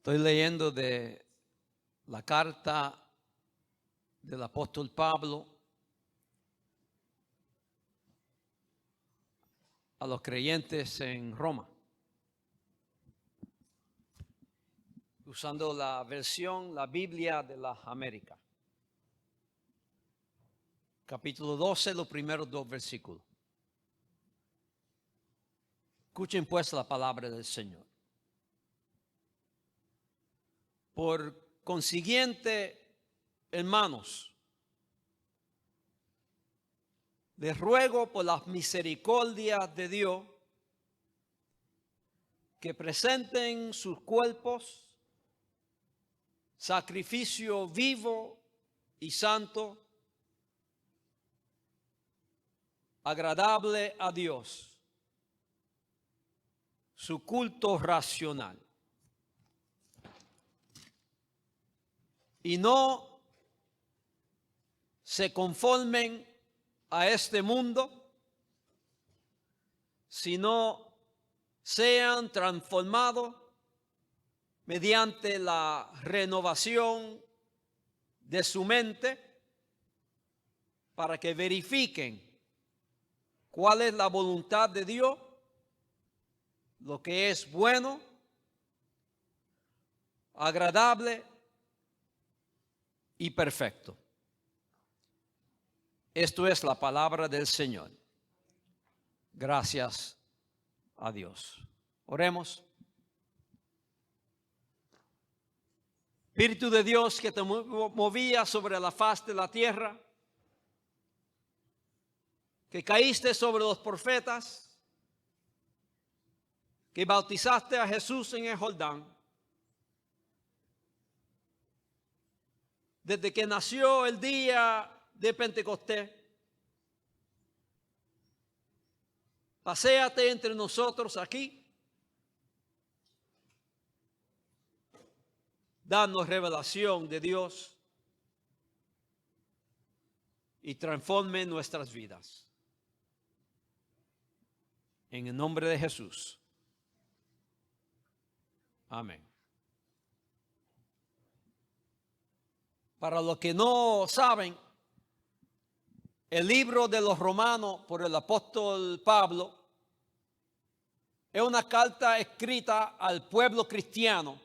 Estoy leyendo de la carta del apóstol Pablo a los creyentes en Roma, usando la Biblia de las Américas. Capítulo 12, los primeros 2 versículos. Escuchen pues la palabra del Señor. Por consiguiente, hermanos, les ruego por las misericordias de Dios que presenten sus cuerpos sacrificio vivo y santo, agradable a Dios, su culto racional. Y no se conformen a este mundo, sino sean transformados mediante la renovación de su mente para que verifiquen cuál es la voluntad de Dios, lo que es bueno, agradable y perfecto. Esto es la palabra del Señor. Gracias a Dios. Oremos. Espíritu de Dios que te movía sobre la faz de la tierra, que caíste sobre los profetas, que bautizaste a Jesús en el Jordán. Desde que nació el día de Pentecostés, paséate entre nosotros aquí. Danos revelación de Dios y transforme nuestras vidas. En el nombre de Jesús. Amén. Para los que no saben, el libro de los Romanos por el apóstol Pablo es una carta escrita al pueblo cristiano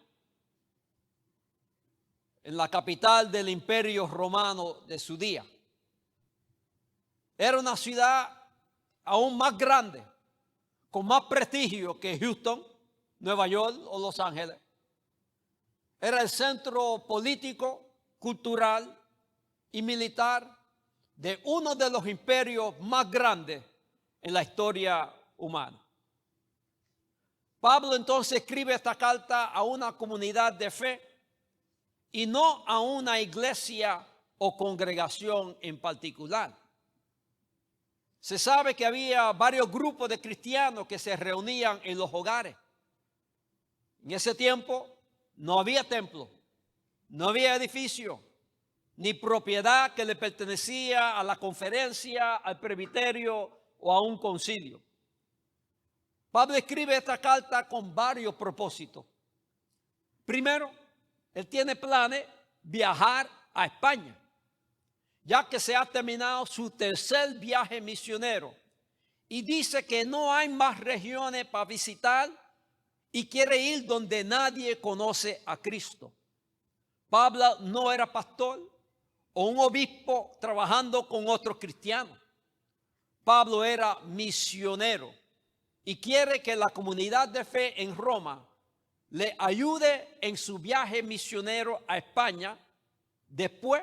en la capital del imperio romano de su día. Era una ciudad aún más grande, con más prestigio que Houston, Nueva York o Los Ángeles. Era el centro político, cultural y militar de uno de los imperios más grandes en la historia humana. Pablo entonces escribe esta carta a una comunidad de fe y no a una iglesia o congregación en particular. Se sabe que había varios grupos de cristianos que se reunían en los hogares. En ese tiempo no había templo, no había edificio, ni propiedad que le pertenecía a la conferencia, al presbiterio o a un concilio. Pablo escribe esta carta con varios propósitos. Primero, él tiene planes viajar a España, ya que se ha terminado su tercer viaje misionero y dice que no hay más regiones para visitar y quiere ir donde nadie conoce a Cristo. Pablo no era pastor o un obispo trabajando con otros cristianos. Pablo era misionero y quiere que la comunidad de fe en Roma le ayude en su viaje misionero a España después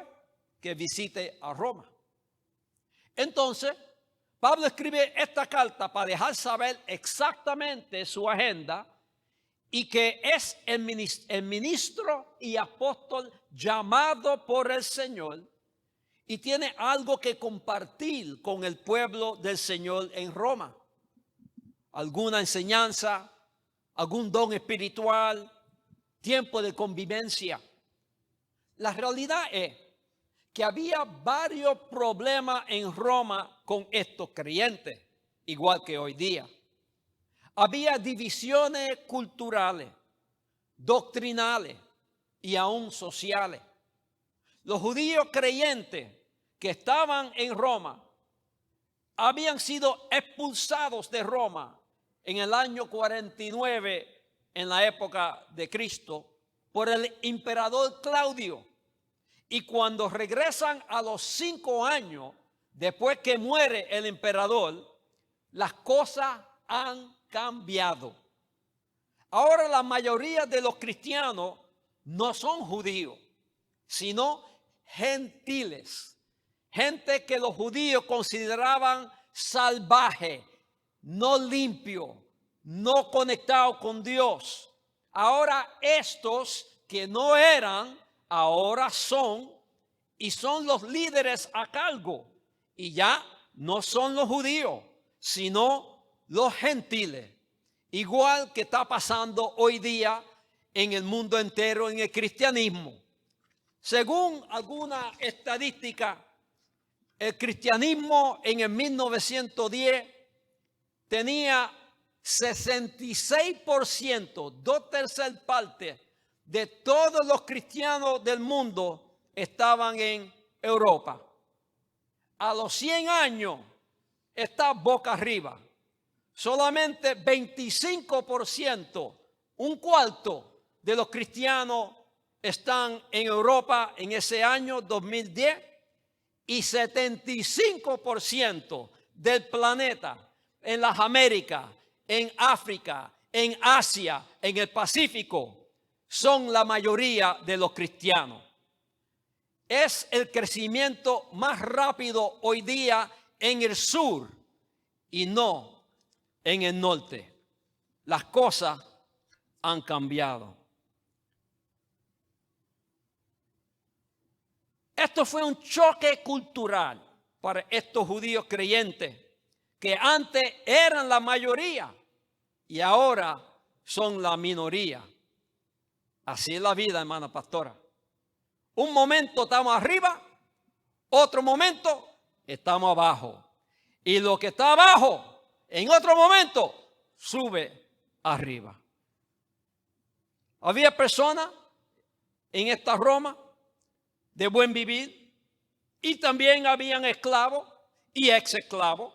que visite a Roma. Entonces, Pablo escribe esta carta para dejar saber exactamente su agenda y que es el ministro y apóstol llamado por el Señor y tiene algo que compartir con el pueblo del Señor en Roma. Alguna enseñanza, algún don espiritual, tiempo de convivencia. La realidad es que había varios problemas en Roma con estos creyentes, igual que hoy día. Había divisiones culturales, doctrinales y aún sociales. Los judíos creyentes que estaban en Roma habían sido expulsados de Roma en el año 49, en la época de Cristo, por el emperador Claudio. Y cuando regresan a los 5 años, después que muere el emperador, las cosas han cambiado. Ahora la mayoría de los cristianos no son judíos, sino gentiles. Gente que los judíos consideraban salvaje, no limpio, no conectado con Dios. Ahora estos que no eran, ahora son, y son los líderes a cargo. Y ya no son los judíos, sino los gentiles. Igual que está pasando hoy día en el mundo entero, en el cristianismo. Según alguna estadística, el cristianismo en el 1910 tenía 66%, 2/3 partes de todos los cristianos del mundo estaban en Europa. A los 100 años está boca arriba. Solamente 25%, un cuarto de los cristianos están en Europa en ese año 2010 y 75% del planeta en las Américas, en África, en Asia, en el Pacífico, son la mayoría de los cristianos. Es el crecimiento más rápido hoy día en el sur y no en el norte. Las cosas han cambiado. Esto fue un choque cultural para estos judíos creyentes que antes eran la mayoría y ahora son la minoría. Así es la vida, hermana pastora. Un momento estamos arriba, otro momento estamos abajo. Y lo que está abajo, en otro momento, sube arriba. Había personas en esta Roma de buen vivir y también habían esclavos y ex esclavos.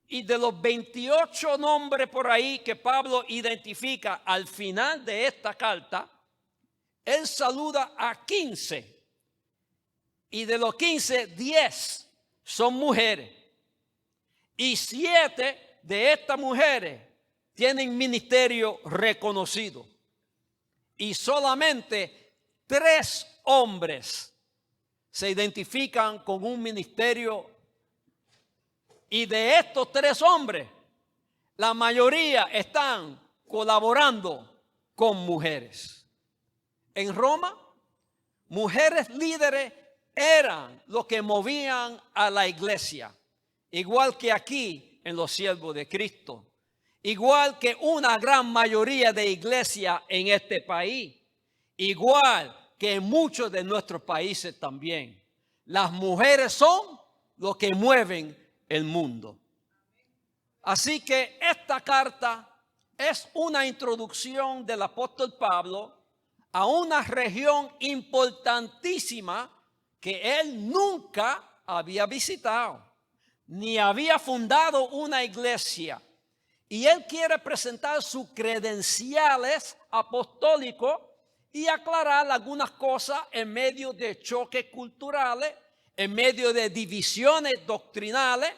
Y de los 28 nombres por ahí que Pablo identifica al final de esta carta, él saluda a 15. Y de los 15, 10 son mujeres. Y 7 de estas mujeres tienen ministerio reconocido. Y solamente 3 hombres se identifican con un ministerio. Y de estos 3 hombres, la mayoría están colaborando con mujeres. En Roma, mujeres líderes eran los que movían a la iglesia. Igual que aquí en los siervos de Cristo. Igual que una gran mayoría de iglesias en este país. Igual que en muchos de nuestros países también. Las mujeres son los que mueven el mundo. Así que esta carta es una introducción del apóstol Pablo a una región importantísima que él nunca había visitado, ni había fundado una iglesia. Y él quiere presentar sus credenciales apostólicos y aclarar algunas cosas en medio de choques culturales, en medio de divisiones doctrinales,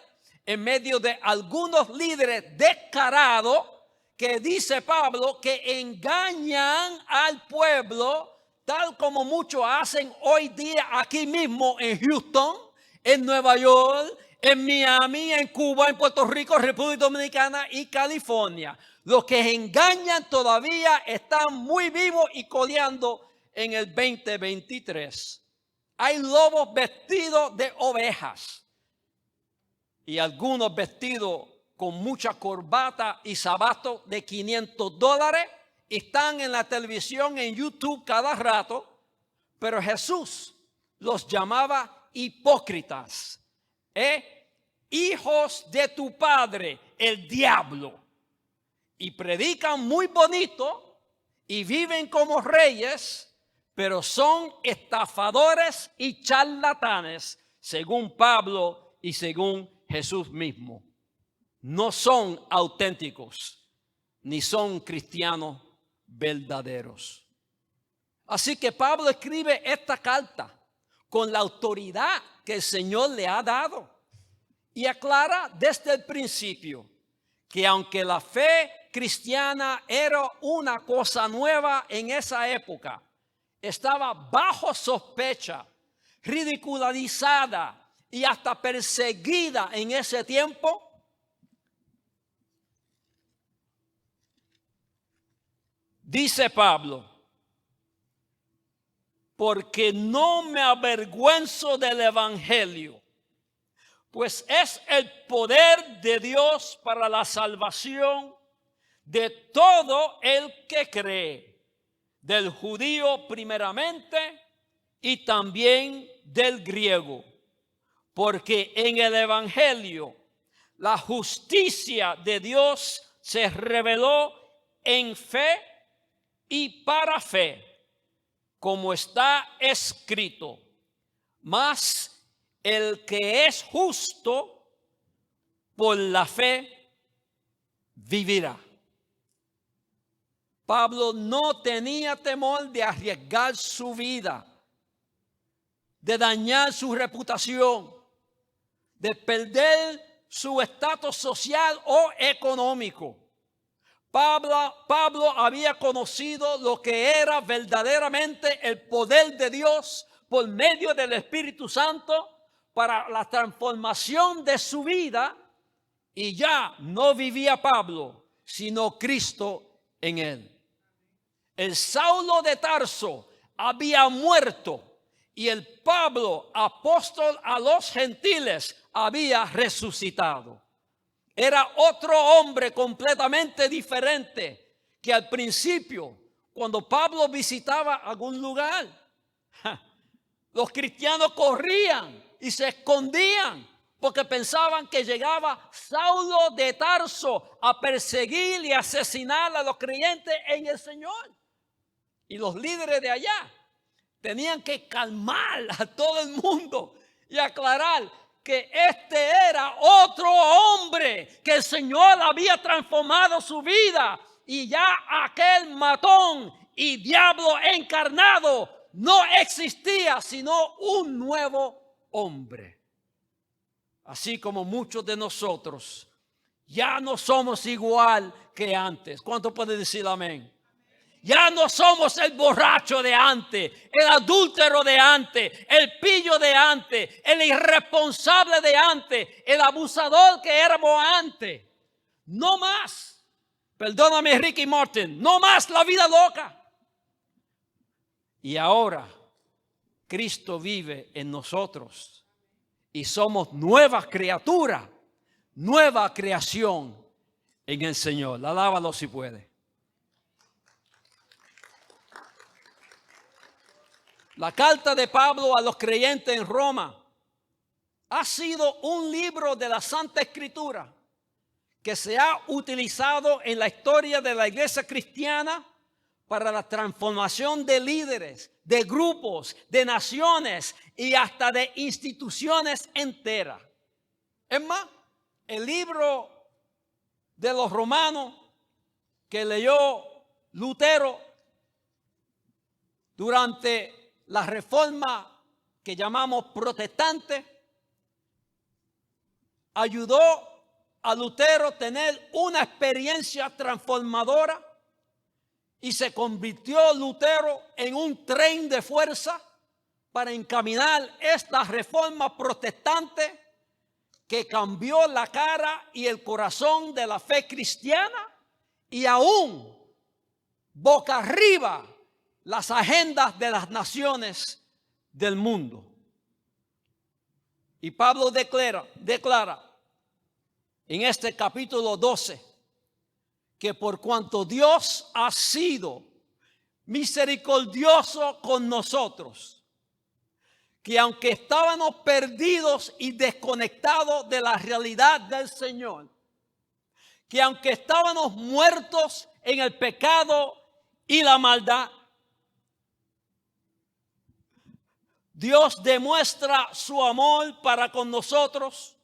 en medio de algunos líderes descarados que dice Pablo que engañan al pueblo, tal como muchos hacen hoy día aquí mismo en Houston, en Nueva York, en Miami, en Cuba, en Puerto Rico, República Dominicana y California. Los que engañan todavía están muy vivos y coleando en el 2023. Hay lobos vestidos de ovejas y algunos vestidos con mucha corbata y zapatos de $500. Están en la televisión, en YouTube cada rato, pero Jesús los llamaba hipócritas. Hijos de tu padre, el diablo. Y predican muy bonito y viven como reyes, pero son estafadores y charlatanes, según Pablo y según Jesús mismo. No son auténticos, ni son cristianos verdaderos. Así que Pablo escribe esta carta con la autoridad que el Señor le ha dado y aclara desde el principio que aunque la fe cristiana era una cosa nueva en esa época, estaba bajo sospecha, ridicularizada y hasta perseguida en ese tiempo. Dice Pablo, porque no me avergüenzo del evangelio, pues es el poder de Dios para la salvación de todo el que cree, del judío primeramente y también del griego, porque en el evangelio la justicia de Dios se reveló en fe y para fe, como está escrito, mas el que es justo por la fe vivirá. Pablo no tenía temor de arriesgar su vida, de dañar su reputación, de perder su estatus social o económico. Pablo había conocido lo que era verdaderamente el poder de Dios por medio del Espíritu Santo para la transformación de su vida, y ya no vivía Pablo, sino Cristo en él. El Saulo de Tarso había muerto y el Pablo, apóstol a los gentiles, había resucitado. Era otro hombre completamente diferente que al principio, cuando Pablo visitaba algún lugar. Los cristianos corrían y se escondían porque pensaban que llegaba Saulo de Tarso a perseguir y asesinar a los creyentes en el Señor. Y los líderes de allá tenían que calmar a todo el mundo y aclarar que este era otro hombre, que el Señor había transformado su vida, y ya aquel matón y diablo encarnado no existía, sino un nuevo hombre. Así como muchos de nosotros ya no somos igual que antes. ¿Cuánto puede decir amén? Ya no somos el borracho de antes, el adúltero de antes, el pillo de antes, el irresponsable de antes, el abusador que éramos antes. No más, perdóname Ricky Martin, no más la vida loca. Y ahora Cristo vive en nosotros y somos nuevas criaturas, nueva creación en el Señor. Alábalo si puede. La carta de Pablo a los creyentes en Roma ha sido un libro de la Santa Escritura que se ha utilizado en la historia de la iglesia cristiana para la transformación de líderes, de grupos, de naciones y hasta de instituciones enteras. Es más, el libro de los Romanos que leyó Lutero durante la reforma que llamamos protestante, ayudó a Lutero a tener una experiencia transformadora y se convirtió Lutero en un tren de fuerza para encaminar esta reforma protestante que cambió la cara y el corazón de la fe cristiana y aún boca arriba las agendas de las naciones del mundo. Y Pablo declara en este capítulo 12 que por cuanto Dios ha sido misericordioso con nosotros, que aunque estábamos perdidos y desconectados de la realidad del Señor, que aunque estábamos muertos en el pecado y la maldad. Dios demuestra su amor para con nosotros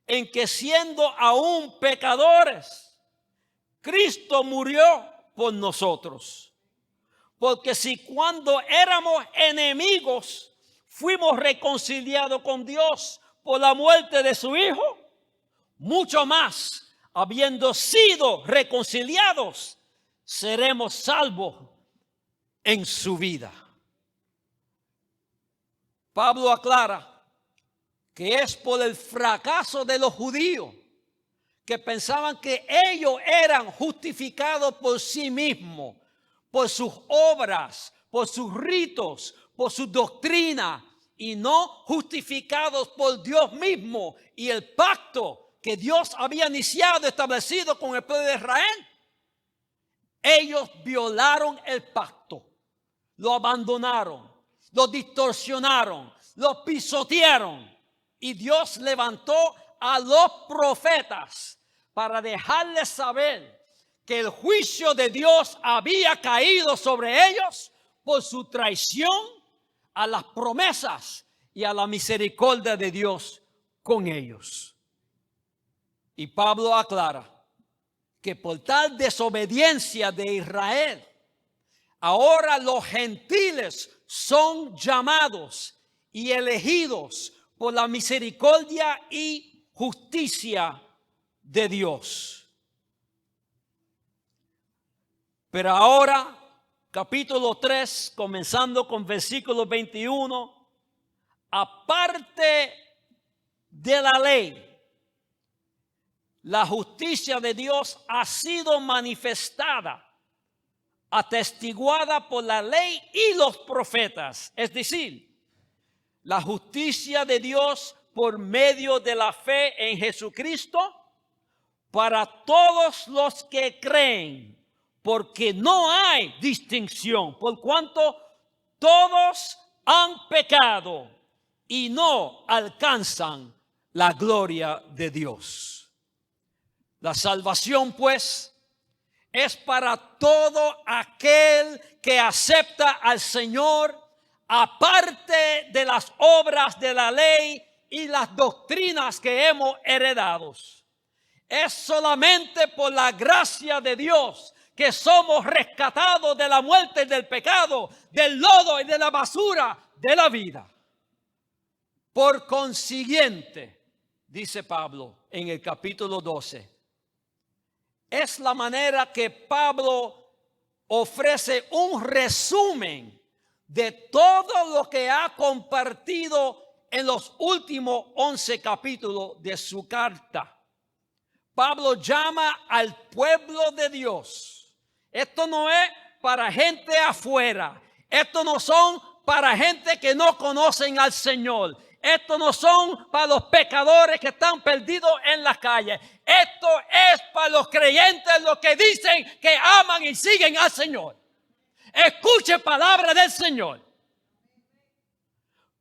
en que siendo aún pecadores, Cristo murió por nosotros. Porque si cuando éramos enemigos fuimos reconciliados con Dios por la muerte de su Hijo, mucho más, habiendo sido reconciliados, seremos salvos en su vida. Pablo aclara que es por el fracaso de los judíos que pensaban que ellos eran justificados por sí mismos, por sus obras, por sus ritos, por su doctrina, y no justificados por Dios mismo y el pacto que Dios había iniciado, establecido con el pueblo de Israel. Ellos violaron el pacto, lo abandonaron, lo distorsionaron, lo pisotearon. Y Dios levantó a los profetas para dejarles saber que el juicio de Dios había caído sobre ellos por su traición a las promesas y a la misericordia de Dios con ellos. Y Pablo aclara que por tal desobediencia de Israel, ahora los gentiles son llamados y elegidos por la misericordia y justicia de Dios. Pero ahora, capítulo 3, comenzando con versículo 21, aparte de la ley, la justicia de Dios ha sido manifestada, atestiguada por la ley y los profetas. Es decir, la justicia de Dios por medio de la fe en Jesucristo para todos los que creen, porque no hay distinción, por cuanto todos han pecado y no alcanzan la gloria de Dios. La salvación, pues, es para todo aquel que acepta al Señor, aparte de las obras de la ley y las doctrinas que hemos heredado. Es solamente por la gracia de Dios que somos rescatados de la muerte y del pecado, del lodo y de la basura de la vida. Por consiguiente, dice Pablo en el capítulo 12, es la manera que Pablo ofrece un resumen de todo lo que ha compartido en los últimos 11 capítulos de su carta. Pablo llama al pueblo de Dios. Esto no es para gente afuera. Esto no son para gente que no conocen al Señor. Esto no son para los pecadores que están perdidos en las calles. Esto es para los creyentes, los que dicen que aman y siguen al Señor. Escuche palabra del Señor.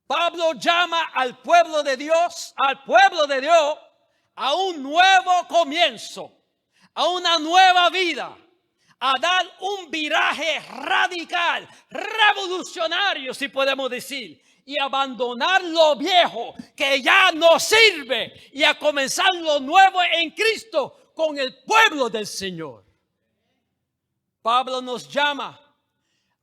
Pablo llama al pueblo de Dios, a un nuevo comienzo, a una nueva vida, a dar un viraje radical, revolucionario, si podemos decir, y abandonar lo viejo que ya no sirve y a comenzar lo nuevo en Cristo con el pueblo del Señor. Pablo nos llama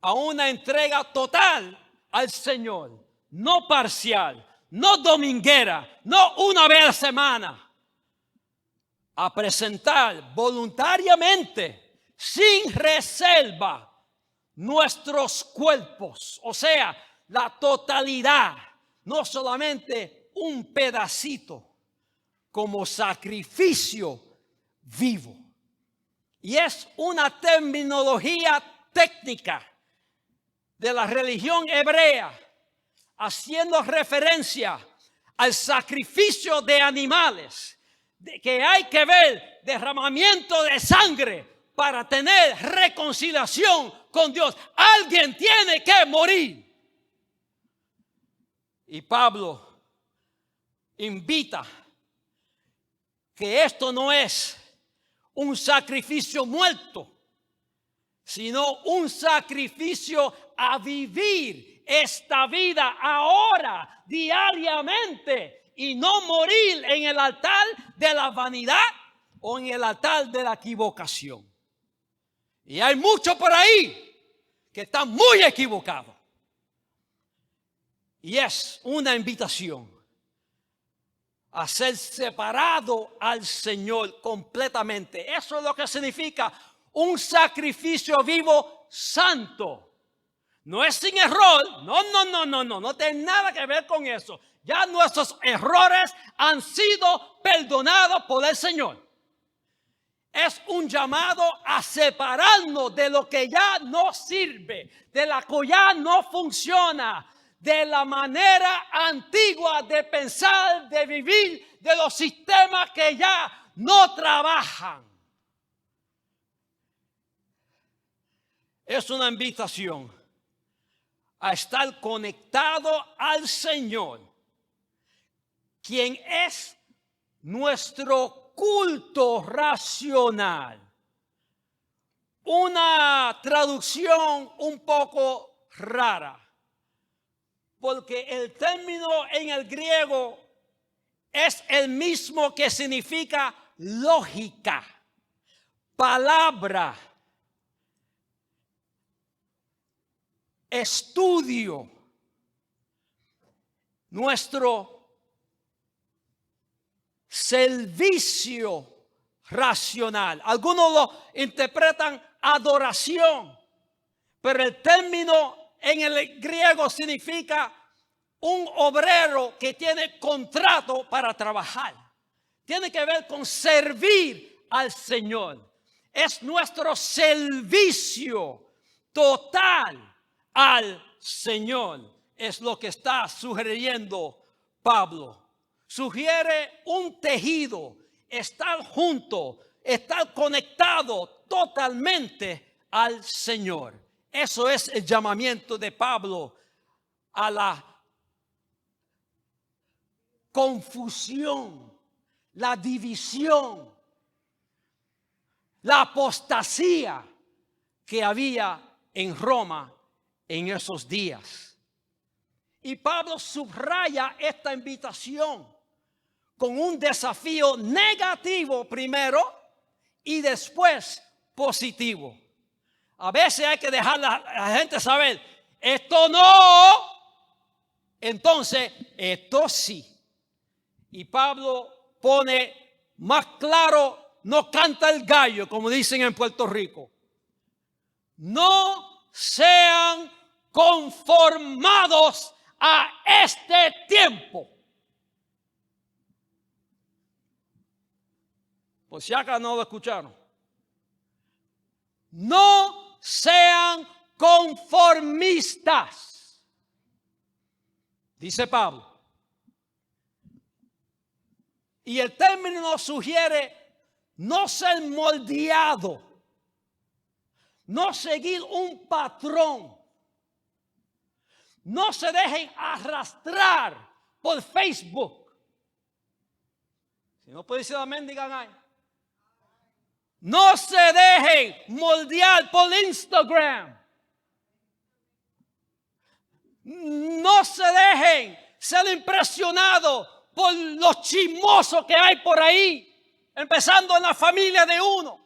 a una entrega total al Señor, no parcial, no dominguera, no una vez a la semana, a presentar voluntariamente, sin reserva, nuestros cuerpos, o sea, la totalidad, no solamente un pedacito, como sacrificio vivo. Y es una terminología técnica de la religión hebrea, haciendo referencia al sacrificio de animales, de que hay que ver derramamiento de sangre para tener reconciliación con Dios. Alguien tiene que morir. Y Pablo invita que esto no es un sacrificio muerto, sino un sacrificio a vivir esta vida ahora, diariamente, y no morir en el altar de la vanidad o en el altar de la equivocación. Y hay muchos por ahí que están muy equivocados. Y es una invitación a ser separado al Señor completamente. Eso es lo que significa un sacrificio vivo santo. No es sin error. No tiene nada que ver con eso. Ya nuestros errores han sido perdonados por el Señor. Es un llamado a separarnos de lo que ya no sirve, de la que ya no funciona, de la manera antigua de pensar, de vivir, de los sistemas que ya no trabajan. Es una invitación a estar conectado al Señor, quien es nuestro culto racional. Una traducción un poco rara, porque el término en el griego es el mismo que significa lógica, palabra, estudio. Nuestro servicio racional. Algunos lo interpretan adoración, pero el término en el griego significa un obrero que tiene contrato para trabajar. Tiene que ver con servir al Señor. Es nuestro servicio total al Señor. Es lo que está sugiriendo Pablo. Sugiere un tejido, estar junto, estar conectado totalmente al Señor. Eso es el llamamiento de Pablo a la confusión, la división, la apostasía que había en Roma en esos días. Y Pablo subraya esta invitación con un desafío negativo primero y después positivo. A veces hay que dejar a la gente saber, esto no, entonces esto sí. Y Pablo pone más claro, no canta el gallo, como dicen en Puerto Rico. No sean conformados a este tiempo. Por si acaso no lo escucharon. No sean conformistas, dice Pablo. Y el término sugiere no ser moldeado, no seguir un patrón, no se dejen arrastrar por Facebook. Si no puede decir amén, digan ay. No se dejen moldear por Instagram. No se dejen ser impresionados por los chismosos que hay por ahí, empezando en la familia de uno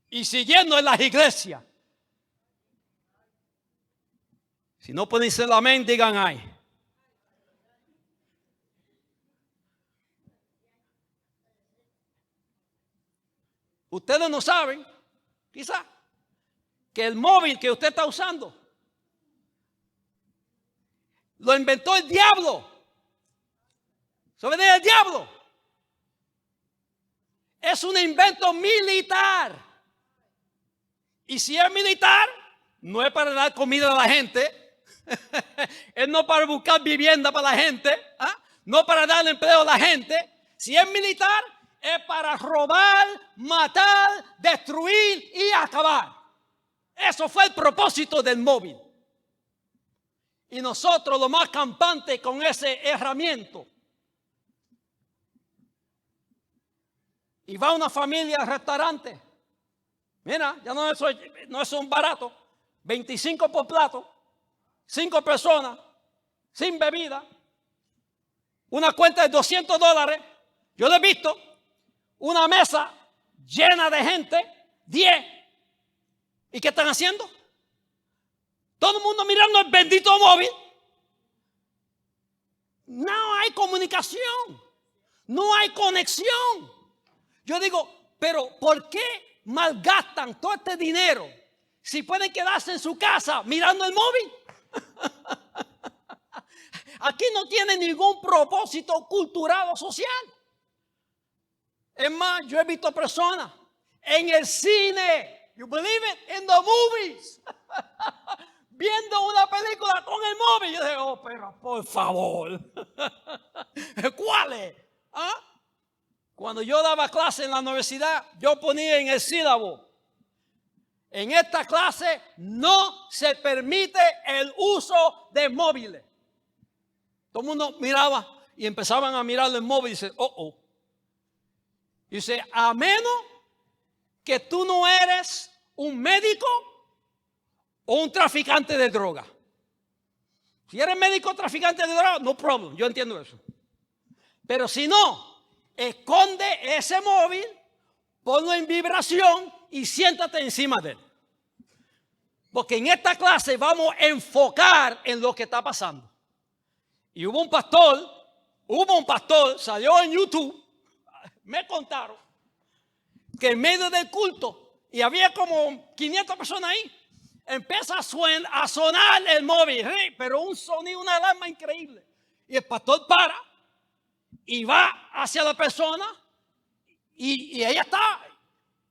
y siguiendo en las iglesias. Si no pueden decir amén, digan ay. Ustedes no saben, quizá, que el móvil que usted está usando lo inventó el diablo. ¿Eso viene del diablo? Es un invento militar. Y si es militar, no es para dar comida a la gente. Es no para buscar vivienda para la gente. No para darle empleo a la gente. Si es militar, es para robar, matar, destruir y acabar. Eso fue el propósito del móvil. Y nosotros lo más campante con ese herramienta. Y va una familia al restaurante. Mira, ya no es un barato. 25 por plato. 5 personas. Sin bebida. Una cuenta de $200. Yo lo he visto. Una mesa llena de gente. 10. ¿Y qué están haciendo? Todo el mundo mirando el bendito móvil. No hay comunicación. No hay conexión. Yo digo, pero ¿por qué malgastan todo este dinero si pueden quedarse en su casa mirando el móvil? Aquí no tiene ningún propósito cultural o social. Es más, yo he visto personas en el cine, you believe it, in the movies, viendo una película con el móvil. Yo digo, oh, pero por favor, ¿cuáles? ¿Ah? Cuando yo daba clase en la universidad, yo ponía en el sílabo, en esta clase no se permite el uso de móviles. Todo el mundo miraba y empezaban a mirar el móvil y dice, oh. Y dice, a menos que tú no eres un médico o un traficante de droga. Si eres médico o traficante de droga, no problem, yo entiendo eso. Pero si no, esconde ese móvil, ponlo en vibración y siéntate encima de él. Porque en esta clase vamos a enfocar en lo que está pasando. Y hubo un pastor, salió en YouTube, me contaron, que en medio del culto, y había como 500 personas ahí, empieza a sonar el móvil, pero un sonido, una alarma increíble. Y el pastor para y va hacia la persona y ella está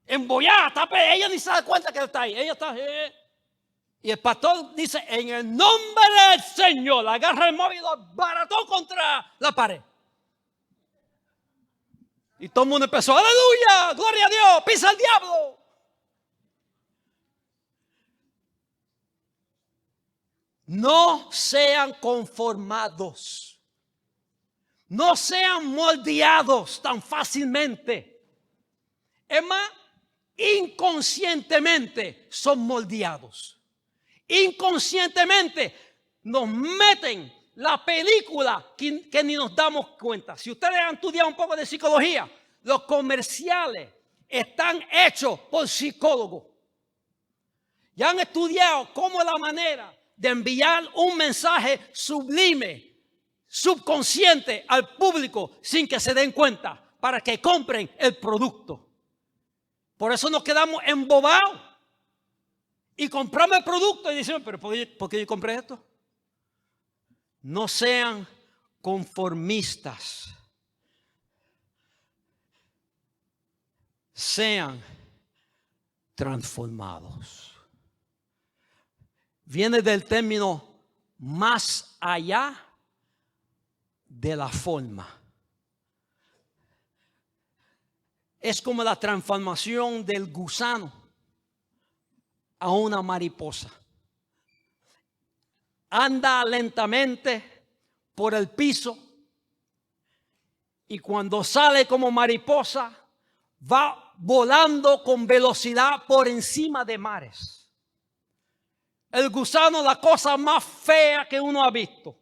embollada, ella ni se da cuenta que está ahí, ella está... Y el pastor dice, en el nombre del Señor, agarra el móvil y lo barató contra la pared. Y todo el mundo empezó, aleluya, gloria a Dios, pisa al diablo. No sean conformados. No sean moldeados tan fácilmente. Es más, inconscientemente son moldeados. Inconscientemente nos meten la película que ni nos damos cuenta. Si ustedes han estudiado un poco de psicología, los comerciales están hechos por psicólogos. Ya han estudiado cómo es la manera de enviar un mensaje sublime, subconsciente al público sin que se den cuenta para que compren el producto. Por eso nos quedamos embobados. Y compramos el producto y decimos, pero ¿por qué yo compré esto? No sean conformistas. Sean transformados. Viene del término más allá de la forma. Es como la transformación del gusano a una mariposa. Anda lentamente por el piso y cuando sale como mariposa va volando con velocidad por encima de mares. El gusano, la cosa más fea que uno ha visto.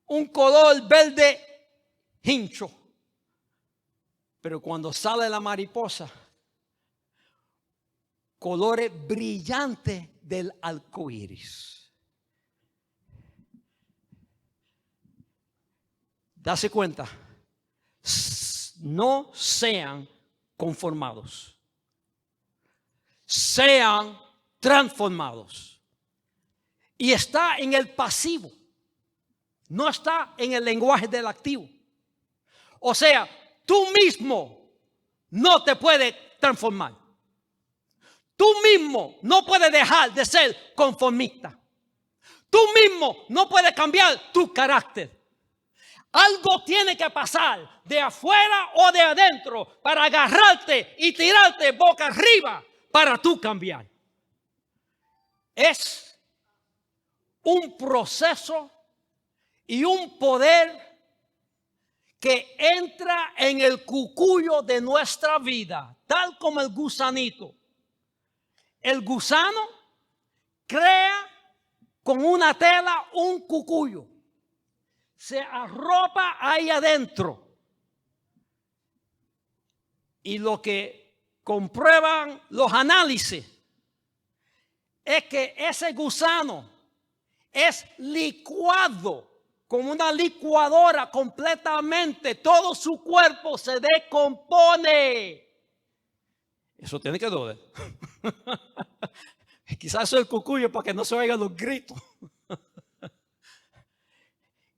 Un color verde hincho. Pero cuando sale la mariposa, colores brillantes del arco iris. Dase cuenta, no sean conformados, sean transformados. Y está en el pasivo, no está en el lenguaje del activo. O sea, tú mismo no te puedes transformar. Tú mismo no puedes dejar de ser conformista. Tú mismo no puedes cambiar tu carácter. Algo tiene que pasar de afuera o de adentro para agarrarte y tirarte boca arriba para tú cambiar. Es un proceso y un poder que entra en el cucuyo de nuestra vida, tal como el gusanito. El gusano crea con una tela un cucuyo. Se arropa ahí adentro. Y lo que comprueban los análisis es que ese gusano es licuado como una licuadora completamente. Todo su cuerpo se descompone. Eso tiene que doler. Quizás eso es el cucuyo para que no se oigan los gritos.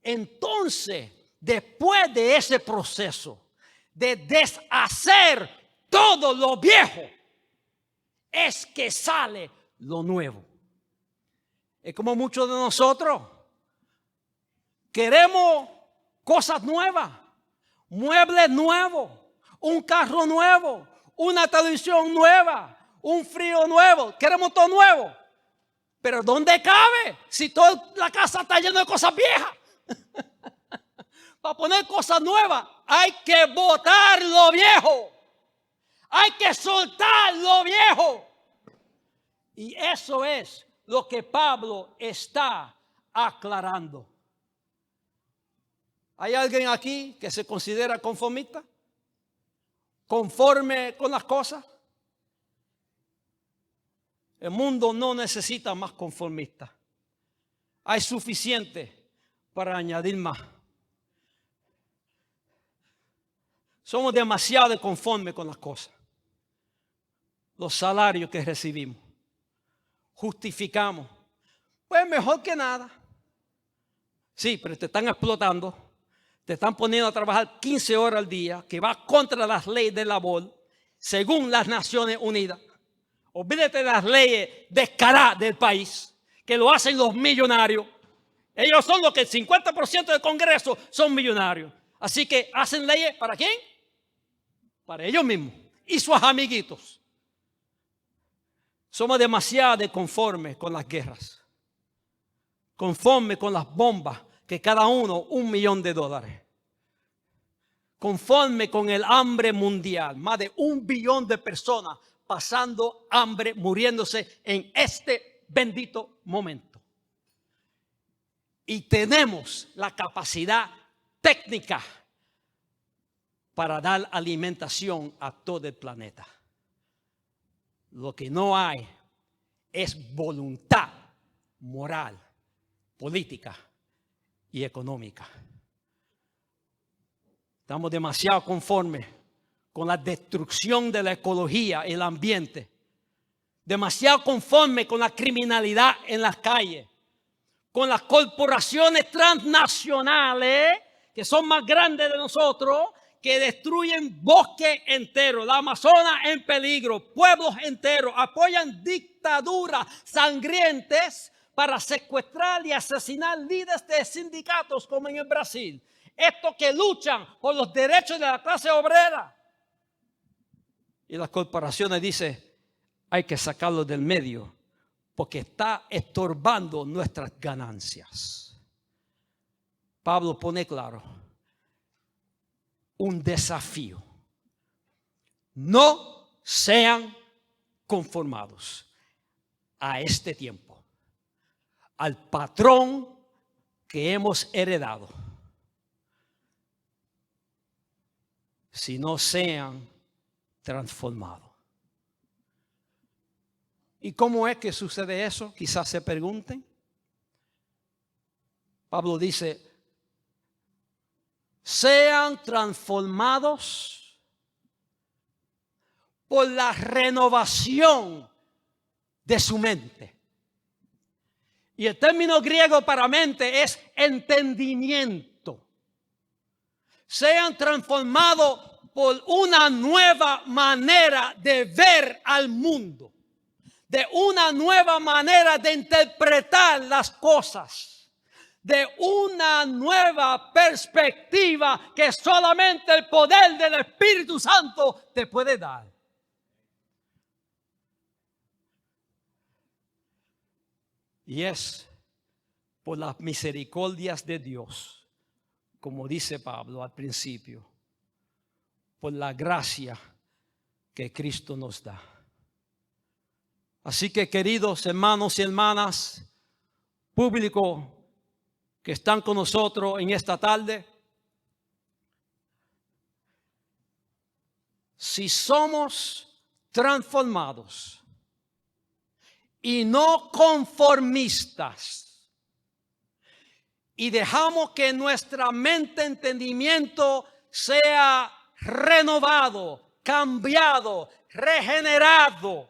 Entonces, después de ese proceso de deshacer todo lo viejo, es que sale lo nuevo. Es como muchos de nosotros queremos cosas nuevas, muebles nuevos, un carro nuevo, una televisión nueva, un frío nuevo. Queremos todo nuevo. Pero ¿dónde cabe si toda la casa está llena de cosas viejas? Para poner cosas nuevas hay que botar lo viejo. Hay que soltar lo viejo. Y eso es lo que Pablo está aclarando. ¿Hay alguien aquí que se considera conformista? ¿Conforme con las cosas? El mundo no necesita más conformistas. Hay suficiente para añadir más. Somos demasiado conformes con las cosas. Los salarios que recibimos. Justificamos. Pues mejor que nada. Sí, pero te están explotando. Te están poniendo a trabajar 15 horas al día, que va contra las leyes de labor, según las Naciones Unidas. Olvídate de las leyes descaradas del país, que lo hacen los millonarios. Ellos son los que el 50% del Congreso son millonarios. Así que hacen leyes ¿para quién? Para ellos mismos y sus amiguitos. Somos demasiado conformes con las guerras, conformes con las bombas, que cada uno $1.000.000. Conforme con el hambre mundial, más de 1 billón de personas pasando hambre, muriéndose en este bendito momento. Y tenemos la capacidad técnica para dar alimentación a todo el planeta. Lo que no hay es voluntad moral, política y económica. Estamos demasiado conformes con la destrucción de la ecología y el ambiente. Demasiado conformes con la criminalidad en las calles. Con las corporaciones transnacionales que son más grandes de nosotros, que destruyen bosques enteros, la Amazonas en peligro, pueblos enteros, apoyan dictaduras sangrientas para secuestrar y asesinar líderes de sindicatos como en el Brasil. Estos que luchan por los derechos de la clase obrera. Y las corporaciones dicen, hay que sacarlo del medio porque está estorbando nuestras ganancias. Pablo pone claro un desafío. No sean conformados a este tiempo, al patrón que hemos heredado, sino sean transformados. ¿Y cómo es que sucede eso? Quizás se pregunten. Pablo dice, sean transformados por la renovación de su mente. Y el término griego para mente es entendimiento. Sean transformados por una nueva manera de ver al mundo. De una nueva manera de interpretar las cosas. De una nueva perspectiva que solamente el poder del Espíritu Santo te puede dar. Y es por las misericordias de Dios como dice Pablo al principio, por la gracia que Cristo nos da. Así que, queridos hermanos y hermanas, público que están con nosotros en esta tarde, si somos transformados y no conformistas y dejamos que nuestra mente, entendimiento sea renovado, cambiado, regenerado,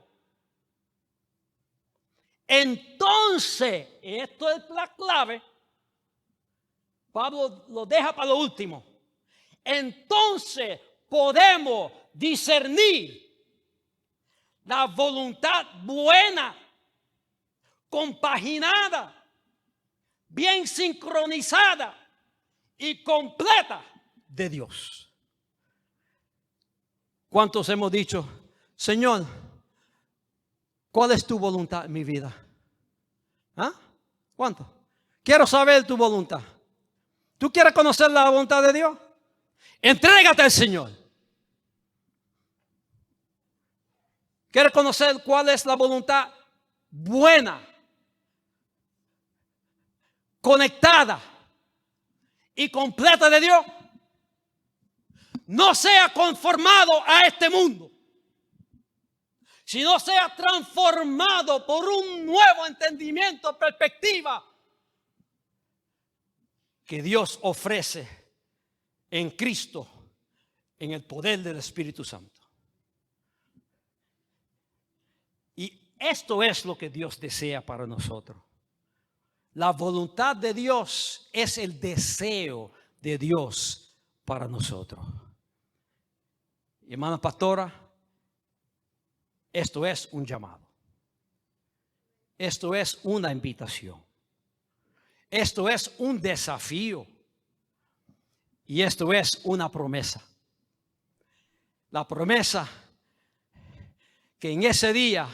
entonces, esto es la clave, Pablo lo deja para lo último, entonces podemos discernir la voluntad buena, compaginada, bien sincronizada y completa de Dios. ¿Cuántos hemos dicho, Señor, cuál es tu voluntad en mi vida? ¿Ah? ¿Cuánto? Quiero saber tu voluntad. ¿Tú quieres conocer la voluntad de Dios? Entrégate al Señor. ¿Quieres conocer cuál es la voluntad buena, conectada y completa de Dios? No sea conformado a este mundo, sino sea transformado por un nuevo entendimiento, perspectiva que Dios ofrece en Cristo, en el poder del Espíritu Santo. Y esto es lo que Dios desea para nosotros. La voluntad de Dios es el deseo de Dios para nosotros. Hermana pastora, esto es un llamado. Esto es una invitación. Esto es un desafío. Y esto es una promesa. La promesa que en ese día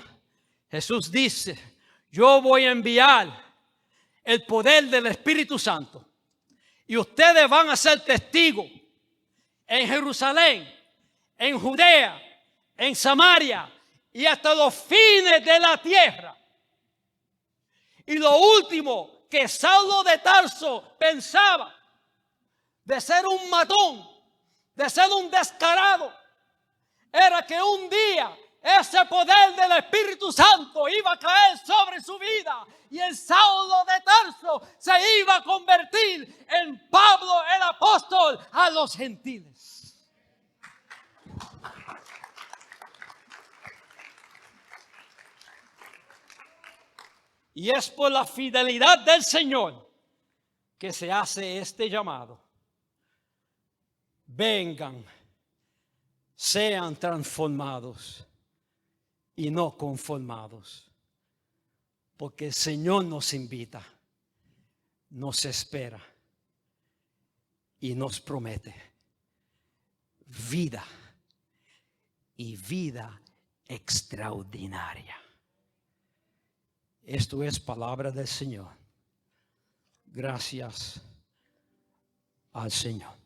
Jesús dice, yo voy a enviar el poder del Espíritu Santo. Y ustedes van a ser testigos en Jerusalén, en Judea, en Samaria y hasta los fines de la tierra. Y lo último que Saulo de Tarso pensaba, de ser un matón, de ser un descarado, era que un día ese poder del Espíritu Santo iba a caer sobre su vida y el Saulo de Tarso se iba a convertir en Pablo el apóstol a los gentiles. Y es por la fidelidad del Señor que se hace este llamado. Vengan, sean transformados y no conformados. Porque el Señor nos invita, nos espera y nos promete vida y vida extraordinaria. Esto es palabra del Señor. Gracias al Señor.